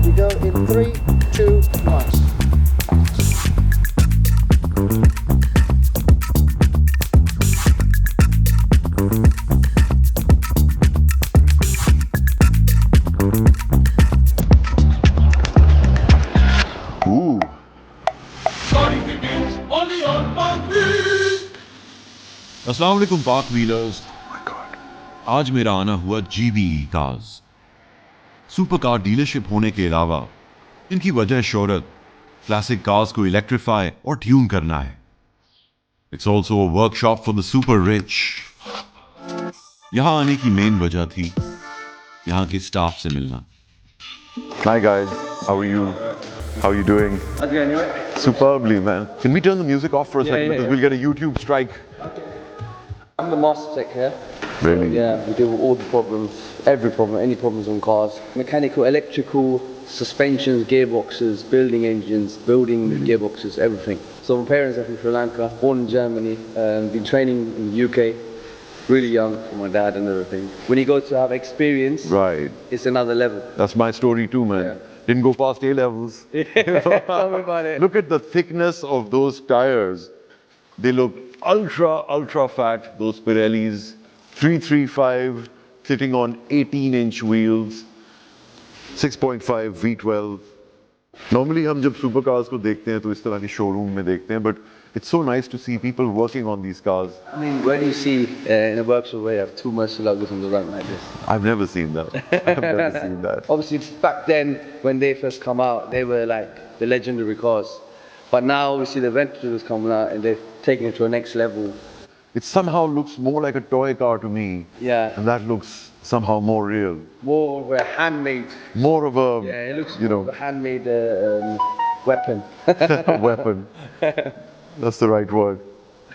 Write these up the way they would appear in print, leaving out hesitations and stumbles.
We go in 3, 2, 1. Ooh. अस्सलाम वालेकुम पाक व्हीलर्स। आज मेरा आना हुआ GVE कार्स। सुपरकार डीलरशिप होने के अलावा इनकी वजह शोहरत क्लासिक कार्स को इलेक्ट्रीफाई और ट्यून करना है। It's also a workshop for the super rich. यहाँ आने की मेन वजह थी यहाँ के स्टाफ से मिलना। Hi guys, how are you? How are you doing? How's it going, anyway? Superbly, man. Can we turn the music off for a second because yeah. we'll get a YouTube strike? I'm the master tech here. Really? Yeah, we deal with all the problems, every problem, any problems on cars. Mechanical, electrical, suspensions, gearboxes, building engines, building gearboxes, everything. So my parents are from Sri Lanka, born in Germany, been training in the UK, really young for my dad and everything. When you go to have experience, Right. it's another level. That's my story too, man. Yeah. Didn't go past A-levels. Tell me about it. Look at the thickness of those tires. They look ultra fat, those Pirellis. 335 sitting on 18-inch wheels. 6.5 V12. Normally हम जब supercars को देखते हैं तो इस तरह की showroom में देखते हैं, but it's so nice to see people working on these cars. I mean, where do you see in a workshop where you have two Murcielagos on the run like this? I've never seen that. I've never seen that. Obviously, back then, when they first come out, they were like the legendary cars. But now, obviously, the Ventures coming out and they're taking it to a next level. It somehow looks more like a toy car to me. Yeah. And that looks somehow more real. More of a handmade. More of a, Yeah, it looks you know, more of a handmade weapon. weapon. That's the right word.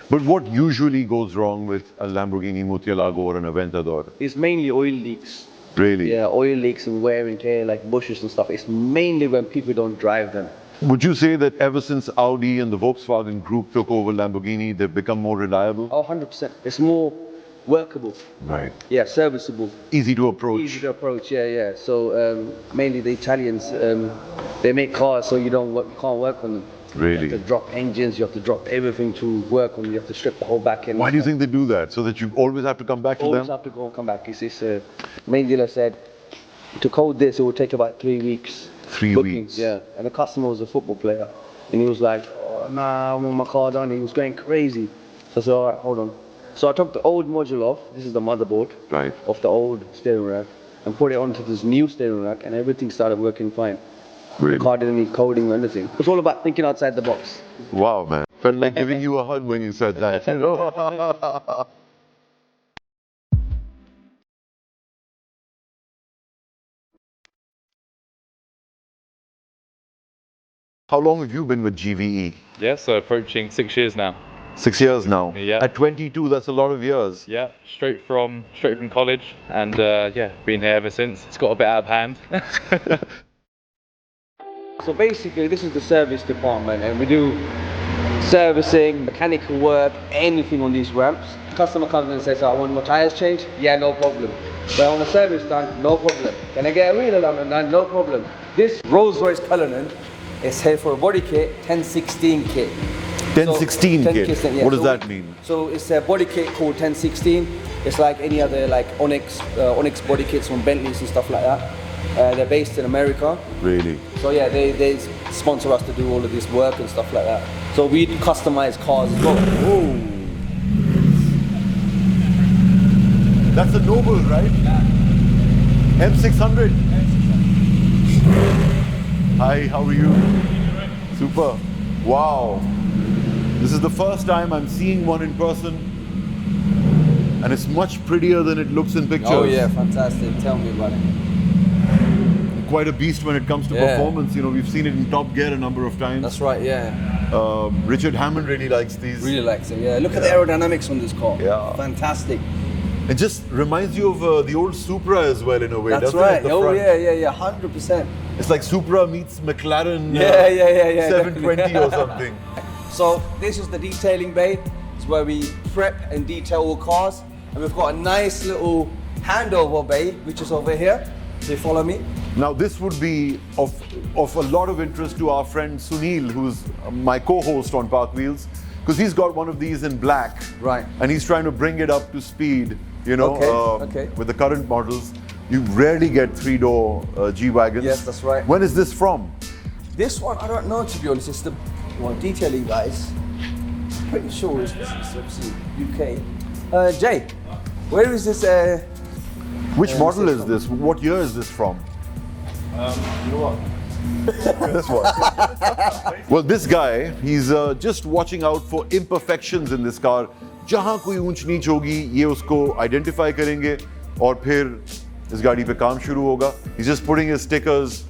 But what usually goes wrong with a Lamborghini Murcielago or an Aventador? It's mainly oil leaks. Really? Yeah, oil leaks and wear and tear, like bushes and stuff. It's mainly when people don't drive them. Would you say that ever since Audi and the Volkswagen group took over Lamborghini, they've become more reliable? Oh, 100%. It's more workable. Right. Yeah, serviceable. Easy to approach. Easy to approach, yeah. So mainly the Italians, they make cars so you can't work on them. Really? You have to drop engines, you have to drop everything to work on. You have to strip the whole back end. Why do you think they do that? So that you always have to come back to Always them? have to go and come back. It's main dealer said to code this, it will take about 3 weeks. 3 bookings, weeks. Yeah. And the customer was a football player, and he was like, "Oh, nah, I want my car done." He was going crazy. So I said, "All right, hold on." So I took the old module off. This is the motherboard Right. of the old steering rack, and put it onto this new steering rack, and everything started working fine. Really? The car didn't need coding or anything. It's all about thinking outside the box. Wow, man. Felt like giving you a hug when you said that. How long have you been with GVE? Yeah, so approaching 6 years now. 6 years now. Yeah. At 22, that's a lot of years. Yeah, straight from college, and yeah, been here ever since. It's got a bit out of hand. So basically, this is the service department, and we do servicing, mechanical work, anything on these ramps. Customer comes in and says, "I want my tires changed." Yeah, no problem. But I want a service done. No problem. Can I get a wheel alignment done? No problem. This Rolls-Royce Cullinan is here for a body kit, 1016 kit. 1016 10 kit. yeah. What does So that mean? So it's a body kit called 1016. It's like any other like Onyx body kits from Bentleys and stuff like that. They're based in America. Really? So yeah, they sponsor us to do all of this work and stuff like that. So we customize cars as well. Oh. That's a Noble, right? Yeah. M600. Hi, how are you? Super. Wow. This is the first time I'm seeing one in person, and it's much prettier than it looks in pictures. Oh yeah, fantastic. Tell me about it. Quite a beast when it comes to performance. You know, we've seen it in Top Gear a number of times. That's right, yeah. Richard Hammond really likes these. Really likes it, yeah. Look at the aerodynamics on this car. Yeah. Fantastic. It just reminds you of the old Supra as well in a way, That's doesn't right. it? The Oh front. yeah, 100%. It's like Supra meets McLaren Yeah. 720 or something. So this is the detailing bay. It's where we prep and detail all cars. And we've got a nice little handover bay, which is over here. So you follow me. Now this would be of a lot of interest to our friend Sunil, who's my co-host on PakWheels, because he's got one of these in black. Right. And he's trying to bring it up to speed, you know, Okay. with the current models. You rarely get 3-door G-Wagons. Yes, that's right. When is this from? This one, I don't know, to be honest. It's the detailing guys. Pretty sure it's obviously UK. Jay, where is this? Which model is this? What year is this from? You know what? This one. Well, this guy, he's just watching out for imperfections in this car. जहाँ कोई ऊंच नीच होगी, ये उसको identify करेंगे, और फिर इस गाड़ी पे काम शुरू होगा. He's just putting his stickers.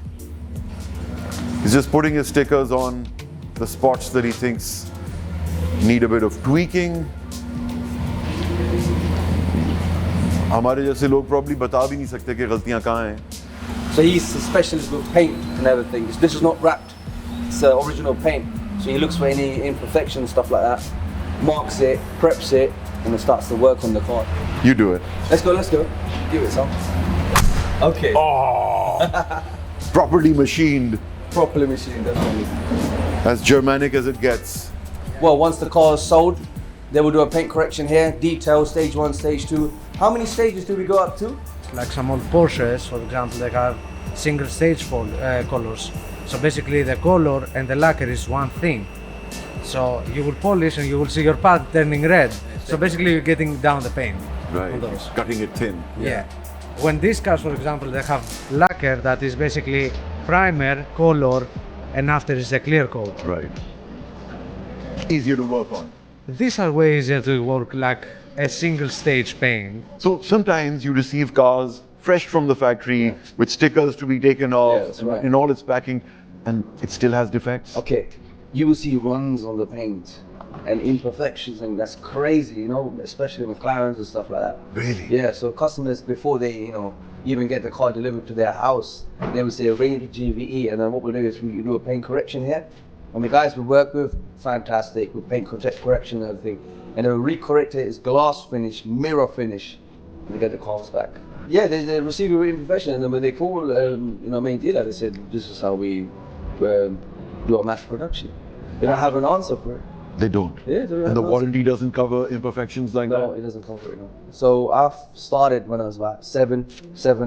He's just putting his stickers on the spots that he thinks need a bit of tweaking. हमारे जैसे लोग probably बता भी नहीं सकते कि गलतियाँ कहाँ हैं. So he's a specialist with paint and everything. This is not wrapped. It's original paint. So he looks for any imperfections, stuff like that. Marks it, preps it, and then starts to work on the car. You do it. Let's go. Give it some. Okay. Oh, properly machined. Properly machined, definitely. As Germanic as it gets. Well, once the car is sold, they will do a paint correction here. Detail, stage 1, stage 2. How many stages do we go up to? Like some old Porsches, for example, they have single stage colors. So basically the color and the lacquer is one thing. So you will polish and you will see your pad turning red. So basically you're getting down the paint. Right. On those. Cutting it thin. Yeah. When these cars, for example, they have lacquer that is basically primer, color, and after is a clear coat. Right. Easier to work on. These are way easier to work like a single stage paint. So sometimes you receive cars fresh from the factory with stickers to be taken off that's right. in all its packing, and it still has defects. Okay. You will see runs on the paint and imperfections, and that's crazy, you know, especially McLarens and stuff like that. Really? Yeah, so customers, before they, you know, even get the car delivered to their house, they would say, ring the GVE, and then what we do is we do a paint correction here. And the guys we work with, fantastic, with paint correction and everything. And then we recorrect it, it's glass finish, mirror finish, and they get the cars back. Yeah, they receive a imperfection, and then when they call, you know, main dealer, they said, this is how we do a mass production. They don't have an answer for it. They don't. Yeah, they don't have And the an answer. warranty doesn't cover imperfections like No, that? it doesn't cover it. No. So I started when I was about 7,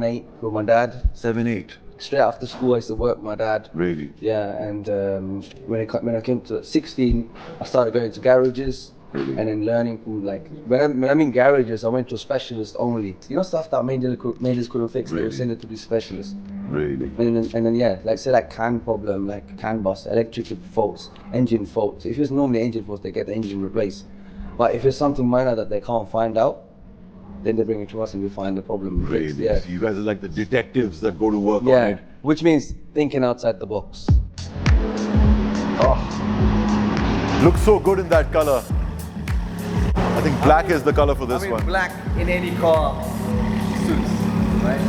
8 with my dad. 7, 8. Straight after school, I used to work with my dad. Really? Yeah, and when I came to 16, I started going to garages and then learning from like when I mean garages, I went to a specialist only. You know, stuff that majors couldn't fix. They Really? would send it to these specialists. Really? And then yeah, like say like can problem, like can bust, electrical faults, engine faults. If it's normally engine faults, they get the engine replaced. But if it's something minor that they can't find out, then they bring it to us and we find the problem. Really? Yeah. So you guys are like the detectives that go to work on Yeah, it. which means thinking outside the box. Oh. Looks so good in that color. I think black is the color for this one. Black in any car suits, right?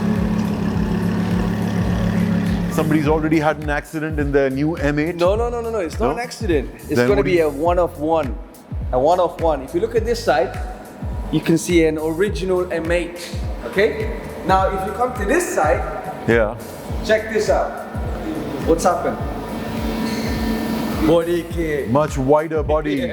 Somebody's already had an accident in their new M8. No, it's not No? an accident. It's Then going to what do be you- a one of one. A one of one. If you look at this side, you can see an original M8, okay? Now, if you come to this side, Yeah. check this out. What's happened? Body kit. Much wider body.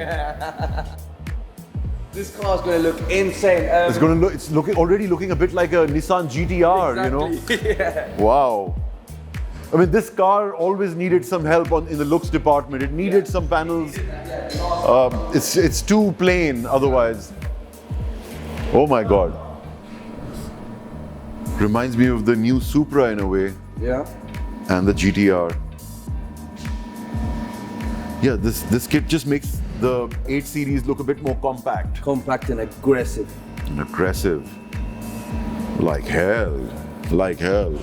This car's going to look insane. It's going to look. It's already looking a bit like a Nissan GTR. You know. Exactly. Yeah. Wow. I mean, this car always needed some help in the looks department. It needed some panels. It's too plain otherwise. Oh my God. Reminds me of the new Supra in a way, Yeah. and the GTR. Yeah, this kit just makes the 8 Series look a bit more compact Compact and aggressive. and aggressive. Like hell. Like hell.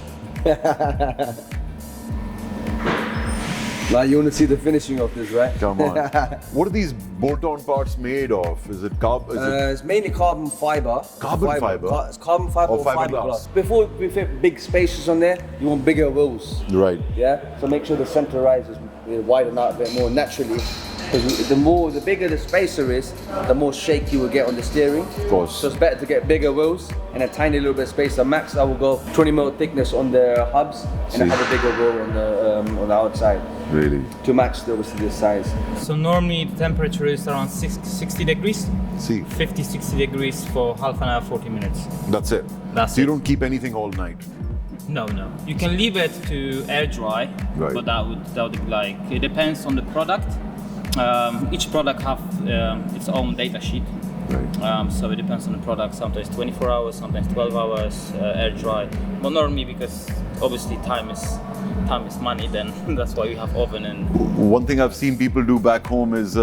Now you want to see the finishing of this, right? Come on. What are these bolt-on parts made of? Is it carbon? It's mainly carbon fiber. Carbon fiber? It's carbon fiber Or or fiberglass. fiberglass. Before we fit big spaces on there, you want bigger wheels. Right. Yeah. So make sure the center rise is widened out a bit more naturally. Because the bigger the spacer is, the more shake you will get on the steering. Of course. So it's better to get bigger wheels and a tiny little bit of spacer. Max, I will go 20mm thickness on the hubs and I have a bigger wheel on the outside. Really? To match obviously the size. So normally the temperature is around 60 degrees, See, 50-60 degrees for half an hour, 40 minutes. that's it. That's So you it. don't keep anything all night. No. You can leave it to air dry, Right. but that would be like, it depends on the product. Each product have its own data sheet. Right. So it depends on the product. Sometimes 24 hours, sometimes 12 hours air dry. But normally, because obviously time is money, then that's why we have oven. And One thing I've seen people do back home is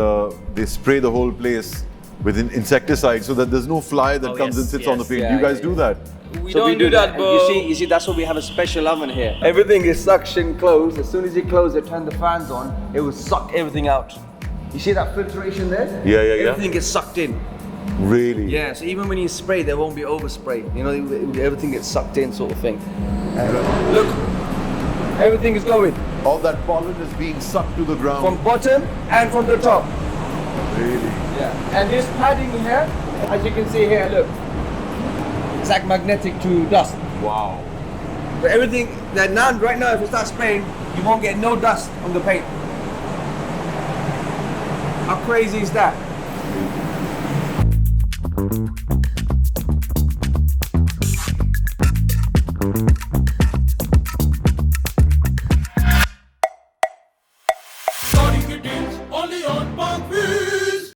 they spray the whole place with an insecticide so that there's no fly that Oh, comes and yes, sits on the yes. paint. Yeah, You guys yeah, do that? we So don't we do that. but You see, that's why we have a special oven here. Everything is suction closed. As soon as you close it, turn the fans on, it will suck everything out. You see that filtration there? Yeah. Everything gets sucked in. Really? Yeah, so even when you spray, there won't be overspray. You know, everything gets sucked in, sort of thing. Look, everything is going All that pollen is being sucked to the ground. from bottom and from the top. Really? Yeah. And this padding here, as you can see here, look, it's like magnetic to dust. Wow. But everything that now, right now, if you start spraying, you won't get no dust on the paint. How crazy is that?